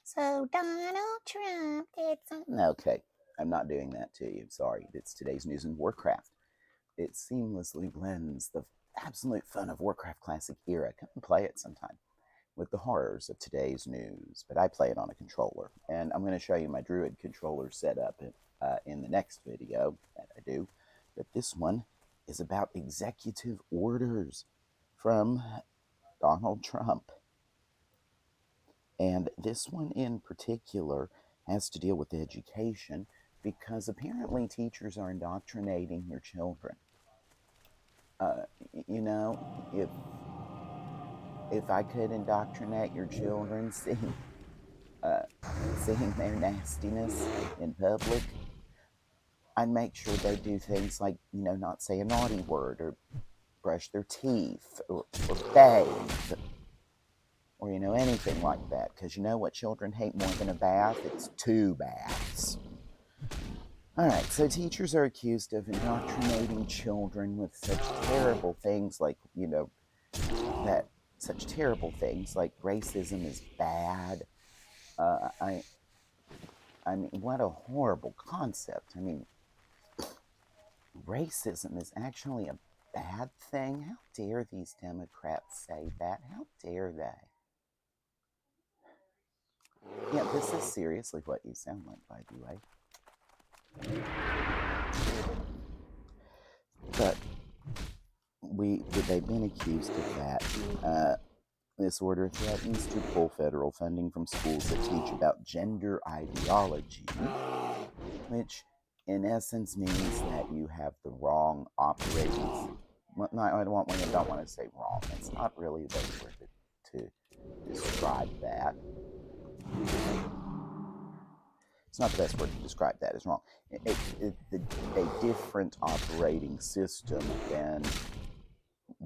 So Donald Trump did something. Okay, I'm not doing that to you. Sorry. It's today's news in Warcraft. It seamlessly blends the absolute fun of Warcraft Classic era. Come and play it sometime with the horrors of today's news. But I play it on a controller, and I'm going to show you my Druid controller setup in the next video that I do. But this one is about executive orders from Donald Trump. And this one in particular has to deal with education because apparently teachers are indoctrinating their children. Uh, you know, if I could indoctrinate your children, uh, seeing their nastiness in public, I'd make sure they do things like, not say a naughty word or brush their teeth or bathe or, anything like that. Because you know what children hate more than a bath? It's two baths. All right, so teachers are accused of indoctrinating children with such terrible things like, that such terrible things like racism is bad. Uh, I, I mean, what a horrible concept. I mean, racism is actually a bad thing. How dare these Democrats say that? How dare they? Yeah, this is seriously what you sound like, by the way. But they've been accused of that. This order threatens to pull federal funding from schools that teach about gender ideology, which in essence means that you have the wrong operating. Well, no, I don't want to say wrong. It's not really the word to describe that. It's not the best word to describe that. It's wrong. A different operating system than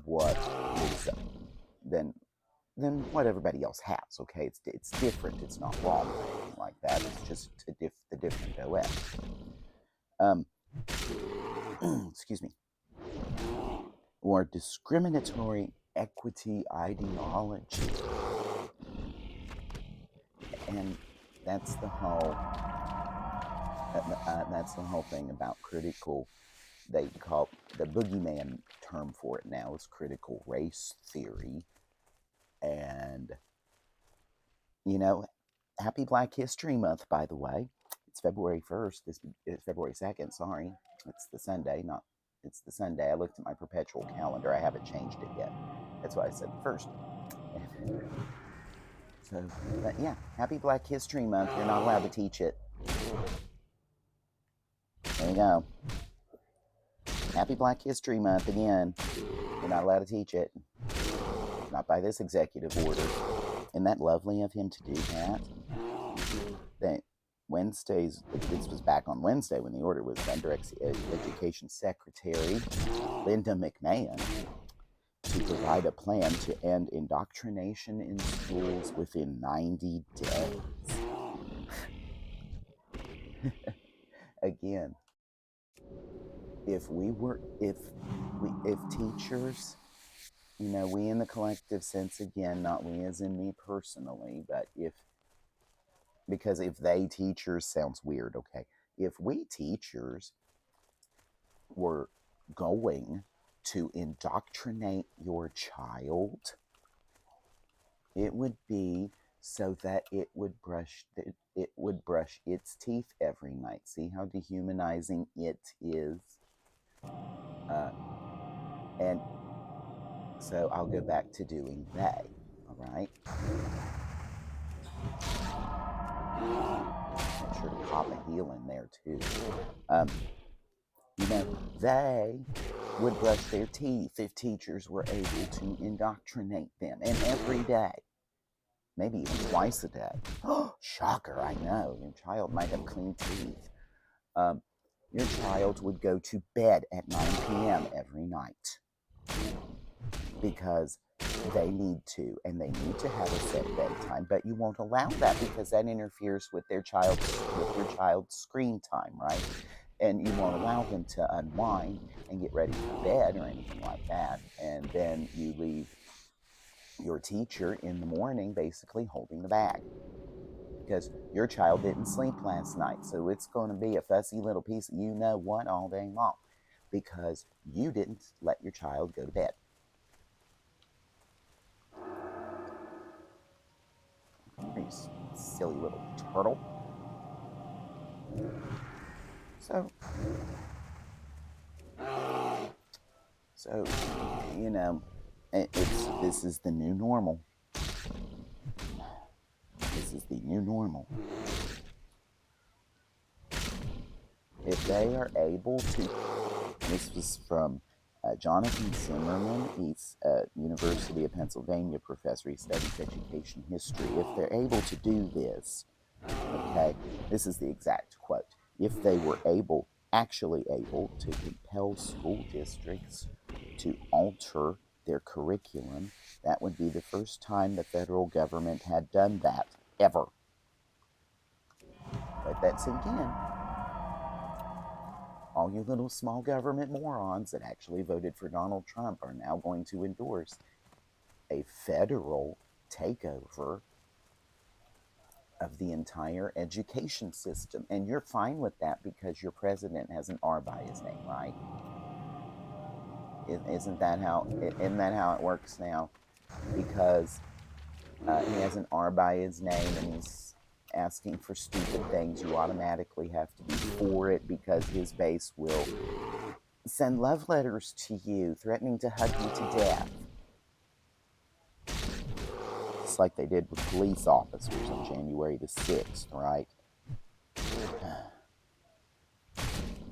what is than what everybody else has. Okay, it's different. It's not wrong or anything like that. It's just the different OS. Excuse me. Or discriminatory equity ideology, and that's the whole. That's the whole thing about critical. They call the boogeyman term for it now is critical race theory, and happy Black History Month, by the way. It's February 1st. It's February 2nd, sorry. It's the Sunday, not it's the Sunday. I looked at my perpetual calendar. I haven't changed it yet. That's why I said the first. So, but yeah, happy Black History Month. You're not allowed to teach it. There you go. Happy Black History Month again. You're not allowed to teach it. Not by this executive order. Isn't that lovely of him to do that? That Wednesdays, this was back on Wednesday when the order was under Education Secretary Linda McMahon to provide a plan to end indoctrination in schools within 90 days. Again, if teachers, we in the collective sense, again, not we as in me personally, but because if they teachers sounds weird, okay. If we teachers were going to indoctrinate your child, it would be so that it would brush its teeth every night. See how dehumanizing it is? And so I'll go back to doing they, all right? Make sure to pop a heel in there too. They would brush their teeth if teachers were able to indoctrinate them, and every day, maybe even twice a day. Oh, shocker, I know. Your child might have clean teeth. Your child would go to bed at 9 p.m. every night because they need to, and they need to have a set bedtime, but you won't allow that because that interferes with your child's screen time, right? And you won't allow them to unwind and get ready for bed or anything like that. And then you leave your teacher in the morning basically holding the bag. because your child didn't sleep last night. So it's going to be a fussy little piece of you know what all day long because you didn't let your child go to bed. You silly little turtle. So, you know, this is the new normal. This is the new normal. If they are able to, this was from Jonathan Zimmerman. He's a University of Pennsylvania professor. He studies education history. If they're able to do this, okay, this is the exact quote. If they were actually able to compel school districts to alter their curriculum, that would be the first time the federal government had done that, ever. Let that sink in. All you little small government morons that actually voted for Donald Trump are now going to endorse a federal takeover of the entire education system. And you're fine with that because your president has an R by his name, right? Isn't that how it works now? Because he has an R by his name and he's asking for stupid things, you automatically have to be for it because his base will send love letters to you, threatening to hug you to death. Just like they did with police officers on January the 6th, right?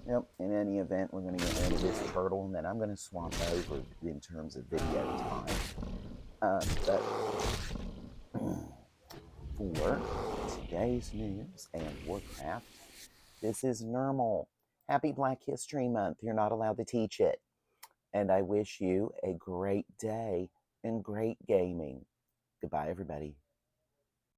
Yep, in any event, we're going to get rid of this turtle, and then I'm going to swap over in terms of video time. But for today's news and Warcraft, this is Nermall. Happy Black History Month. You're not allowed to teach it. And I wish you a great day and great gaming. Goodbye, everybody.